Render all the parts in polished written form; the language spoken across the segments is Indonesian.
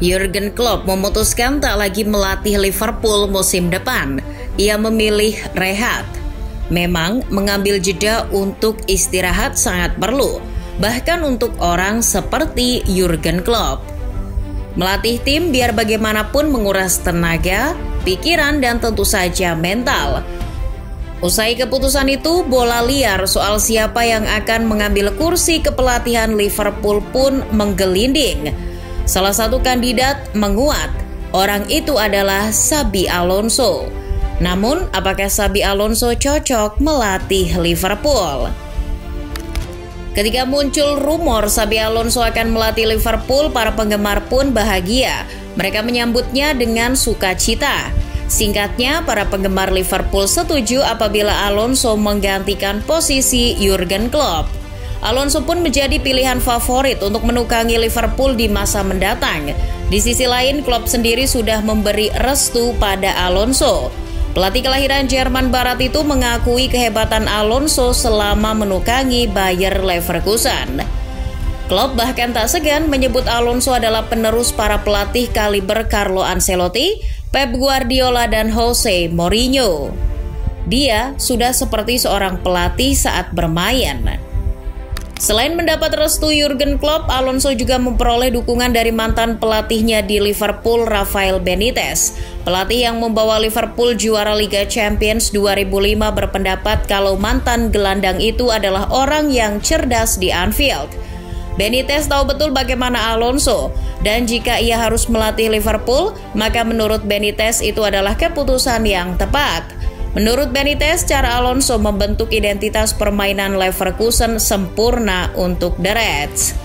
Jurgen Klopp memutuskan tak lagi melatih Liverpool musim depan. Ia memilih rehat. Memang mengambil jeda untuk istirahat sangat perlu, bahkan untuk orang seperti Jurgen Klopp. Melatih tim biar bagaimanapun menguras tenaga, pikiran, dan tentu saja mental. Usai keputusan itu, bola liar soal siapa yang akan mengambil kursi kepelatihan Liverpool pun menggelinding. Salah satu kandidat menguat, orang itu adalah Xabi Alonso. Namun, apakah Xabi Alonso cocok melatih Liverpool? Ketika muncul rumor Xabi Alonso akan melatih Liverpool, para penggemar pun bahagia. Mereka menyambutnya dengan sukacita. Singkatnya, para penggemar Liverpool setuju apabila Alonso menggantikan posisi Jurgen Klopp. Alonso pun menjadi pilihan favorit untuk menukangi Liverpool di masa mendatang. Di sisi lain, Klopp sendiri sudah memberi restu pada Alonso. Pelatih kelahiran Jerman Barat itu mengakui kehebatan Alonso selama menukangi Bayer Leverkusen. Klopp bahkan tak segan menyebut Alonso adalah penerus para pelatih kaliber Carlo Ancelotti, Pep Guardiola, dan Jose Mourinho. Dia sudah seperti seorang pelatih saat bermain. Selain mendapat restu Jurgen Klopp, Alonso juga memperoleh dukungan dari mantan pelatihnya di Liverpool, Rafael Benitez. Pelatih yang membawa Liverpool juara Liga Champions 2005 berpendapat kalau mantan gelandang itu adalah orang yang cerdas di Anfield. Benitez tahu betul bagaimana Alonso, dan jika ia harus melatih Liverpool, maka menurut Benitez itu adalah keputusan yang tepat. Menurut Benitez, cara Alonso membentuk identitas permainan Leverkusen sempurna untuk The Reds.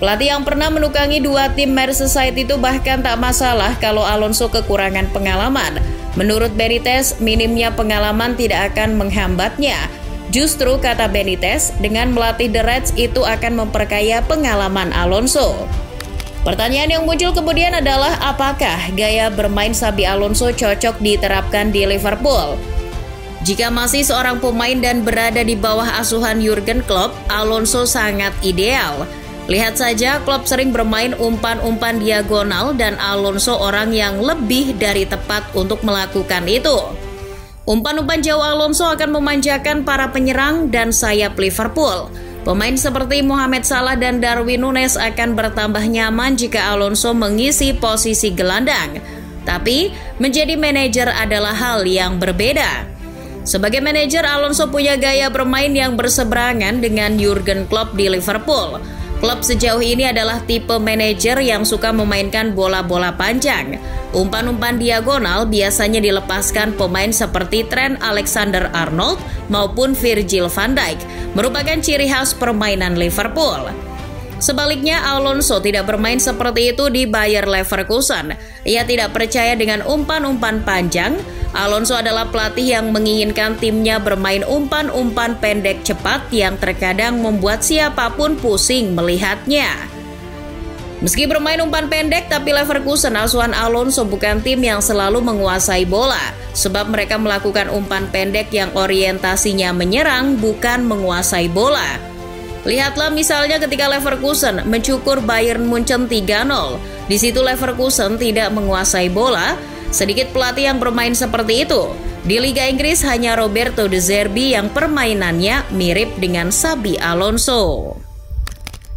Pelatih yang pernah menukangi dua tim Merseyside itu bahkan tak masalah kalau Alonso kekurangan pengalaman. Menurut Benitez, minimnya pengalaman tidak akan menghambatnya. Justru, kata Benitez, dengan melatih The Reds itu akan memperkaya pengalaman Alonso. Pertanyaan yang muncul kemudian adalah apakah gaya bermain Xabi Alonso cocok diterapkan di Liverpool? Jika masih seorang pemain dan berada di bawah asuhan Jurgen Klopp, Alonso sangat ideal. Lihat saja, Klopp sering bermain umpan-umpan diagonal dan Alonso orang yang lebih dari tepat untuk melakukan itu. Umpan-umpan jauh Alonso akan memanjakan para penyerang dan sayap Liverpool. Pemain seperti Mohamed Salah dan Darwin Núñez akan bertambah nyaman jika Alonso mengisi posisi gelandang. Tapi, menjadi manajer adalah hal yang berbeda. Sebagai manajer, Alonso punya gaya bermain yang berseberangan dengan Jurgen Klopp di Liverpool. Klopp sejauh ini adalah tipe manajer yang suka memainkan bola-bola panjang. Umpan-umpan diagonal biasanya dilepaskan pemain seperti Trent Alexander-Arnold maupun Virgil van Dijk, merupakan ciri khas permainan Liverpool. Sebaliknya, Alonso tidak bermain seperti itu di Bayer Leverkusen. Ia tidak percaya dengan umpan-umpan panjang. Alonso adalah pelatih yang menginginkan timnya bermain umpan-umpan pendek cepat yang terkadang membuat siapapun pusing melihatnya. Meski bermain umpan pendek, tapi Leverkusen asuhan Alonso bukan tim yang selalu menguasai bola, sebab mereka melakukan umpan pendek yang orientasinya menyerang, bukan menguasai bola. Lihatlah misalnya ketika Leverkusen mencukur Bayern Munchen 3-0. Di situ Leverkusen tidak menguasai bola. Sedikit pelatih yang bermain seperti itu. Di Liga Inggris hanya Roberto De Zerbi yang permainannya mirip dengan Xabi Alonso.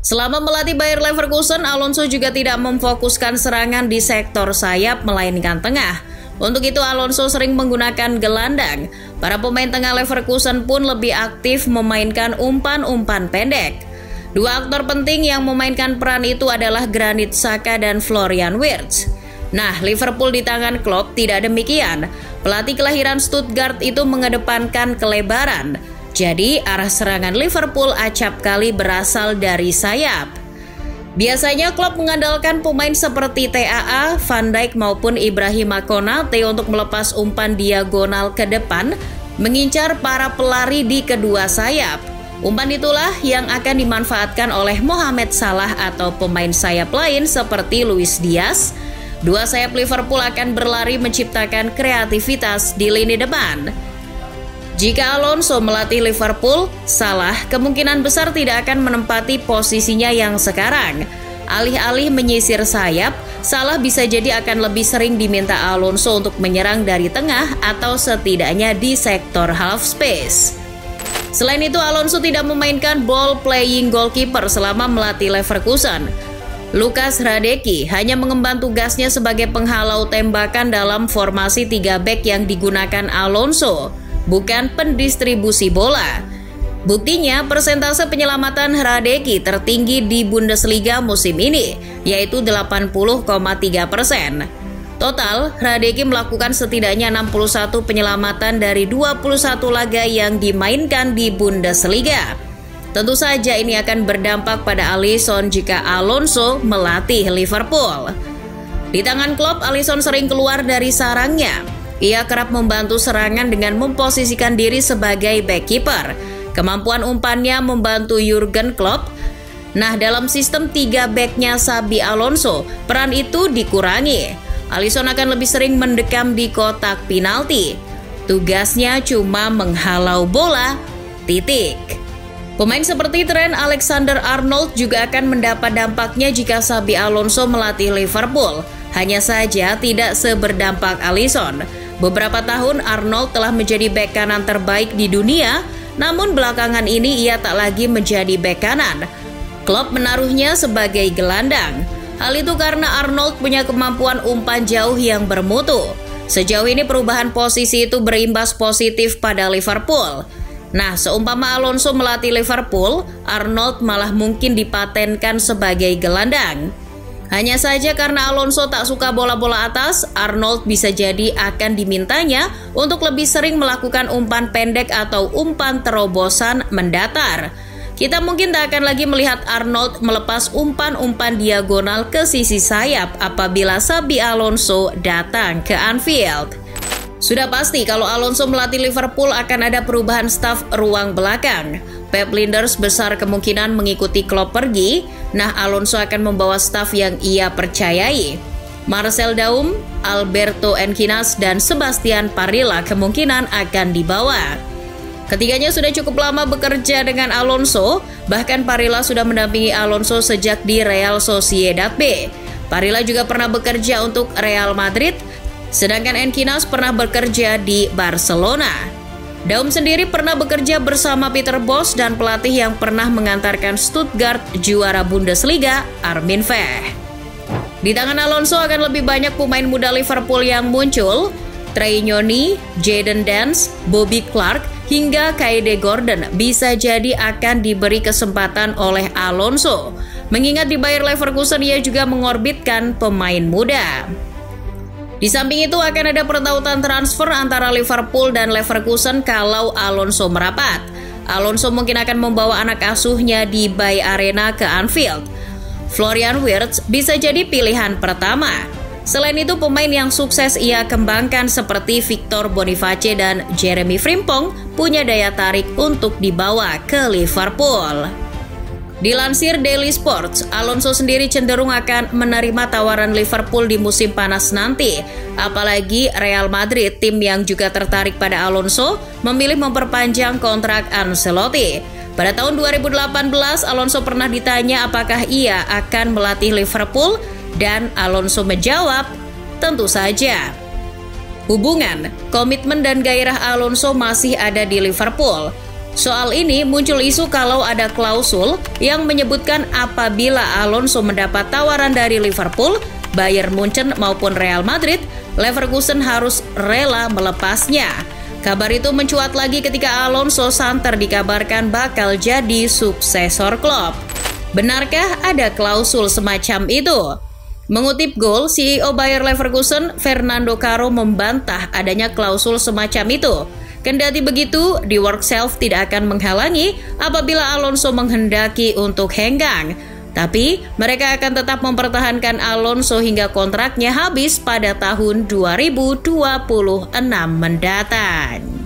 Selama melatih Bayer Leverkusen, Alonso juga tidak memfokuskan serangan di sektor sayap melainkan tengah. Untuk itu Alonso sering menggunakan gelandang. Para pemain tengah Leverkusen pun lebih aktif memainkan umpan-umpan pendek. Dua aktor penting yang memainkan peran itu adalah Granit Xhaka dan Florian Wirtz. Nah, Liverpool di tangan Klopp tidak demikian. Pelatih kelahiran Stuttgart itu mengedepankan kelebaran. Jadi, arah serangan Liverpool acap kali berasal dari sayap. Biasanya Klopp mengandalkan pemain seperti TAA, Van Dijk maupun Ibrahima Konate untuk melepas umpan diagonal ke depan, mengincar para pelari di kedua sayap. Umpan itulah yang akan dimanfaatkan oleh Mohamed Salah atau pemain sayap lain seperti Luis Diaz. Dua sayap Liverpool akan berlari menciptakan kreativitas di lini depan. Jika Alonso melatih Liverpool, Salah kemungkinan besar tidak akan menempati posisinya yang sekarang. Alih-alih menyisir sayap, Salah bisa jadi akan lebih sering diminta Alonso untuk menyerang dari tengah atau setidaknya di sektor half space. Selain itu, Alonso tidak memainkan ball-playing goalkeeper selama melatih Leverkusen. Lukas Hradecky hanya mengemban tugasnya sebagai penghalau tembakan dalam formasi 3 bek yang digunakan Alonso, bukan pendistribusi bola. Buktinya, persentase penyelamatan Hradecky tertinggi di Bundesliga musim ini, yaitu 80,3%. Total, Hradecky melakukan setidaknya 61 penyelamatan dari 21 laga yang dimainkan di Bundesliga. Tentu saja ini akan berdampak pada Alisson jika Alonso melatih Liverpool. Di tangan Klopp, Alisson sering keluar dari sarangnya. Ia kerap membantu serangan dengan memposisikan diri sebagai back keeper. Kemampuan umpannya membantu Jurgen Klopp. Nah, dalam sistem 3 backnya Xabi Alonso, peran itu dikurangi. Alisson akan lebih sering mendekam di kotak penalti. Tugasnya cuma menghalau bola, titik. Pemain seperti Trent Alexander-Arnold juga akan mendapat dampaknya jika Xabi Alonso melatih Liverpool. Hanya saja tidak seberdampak Alisson. Beberapa tahun Arnold telah menjadi bek kanan terbaik di dunia, namun belakangan ini ia tak lagi menjadi bek kanan. Klopp menaruhnya sebagai gelandang. Hal itu karena Arnold punya kemampuan umpan jauh yang bermutu. Sejauh ini perubahan posisi itu berimbas positif pada Liverpool. Nah, seumpama Alonso melatih Liverpool, Arnold malah mungkin dipatenkan sebagai gelandang. Hanya saja karena Alonso tak suka bola-bola atas, Arnold bisa jadi akan dimintanya untuk lebih sering melakukan umpan pendek atau umpan terobosan mendatar. Kita mungkin tak akan lagi melihat Arnold melepas umpan-umpan diagonal ke sisi sayap apabila Xabi Alonso datang ke Anfield. Sudah pasti kalau Alonso melatih Liverpool akan ada perubahan staf ruang belakang. Pep Lijnders besar kemungkinan mengikuti Klopp pergi. Nah, Alonso akan membawa staf yang ia percayai. Marcel Daum, Alberto Enquinas, dan Sebastian Parrilla kemungkinan akan dibawa. Ketiganya sudah cukup lama bekerja dengan Alonso, bahkan Parrilla sudah mendampingi Alonso sejak di Real Sociedad B. Parrilla juga pernah bekerja untuk Real Madrid, sedangkan Enquinas pernah bekerja di Barcelona. Daum sendiri pernah bekerja bersama Peter Bosz dan pelatih yang pernah mengantarkan Stuttgart juara Bundesliga, Armin Veh. Di tangan Alonso akan lebih banyak pemain muda Liverpool yang muncul. Trey Nyoni, Jadon Dance, Bobby Clark, hingga Kaide Gordon bisa jadi akan diberi kesempatan oleh Alonso. Mengingat di Bayer Leverkusen ia juga mengorbitkan pemain muda. Di samping itu akan ada pertautan transfer antara Liverpool dan Leverkusen kalau Alonso merapat. Alonso mungkin akan membawa anak asuhnya di Bay Arena ke Anfield. Florian Wirtz bisa jadi pilihan pertama. Selain itu, pemain yang sukses ia kembangkan seperti Victor Boniface dan Jeremy Frimpong punya daya tarik untuk dibawa ke Liverpool. Dilansir Daily Sports, Alonso sendiri cenderung akan menerima tawaran Liverpool di musim panas nanti. Apalagi Real Madrid, tim yang juga tertarik pada Alonso, memilih memperpanjang kontrak Ancelotti. Pada tahun 2018, Alonso pernah ditanya apakah ia akan melatih Liverpool, dan Alonso menjawab, tentu saja. Hubungan, komitmen dan gairah Alonso masih ada di Liverpool. Soal ini muncul isu kalau ada klausul yang menyebutkan apabila Alonso mendapat tawaran dari Liverpool, Bayern Munchen maupun Real Madrid, Leverkusen harus rela melepasnya. Kabar itu mencuat lagi ketika Alonso santer dikabarkan bakal jadi suksesor Klopp. Benarkah ada klausul semacam itu? Mengutip Goal, CEO Bayer Leverkusen, Fernando Caro membantah adanya klausul semacam itu. Kendati begitu, The Work Self tidak akan menghalangi apabila Alonso menghendaki untuk henggang. Tapi, mereka akan tetap mempertahankan Alonso hingga kontraknya habis pada tahun 2026 mendatang.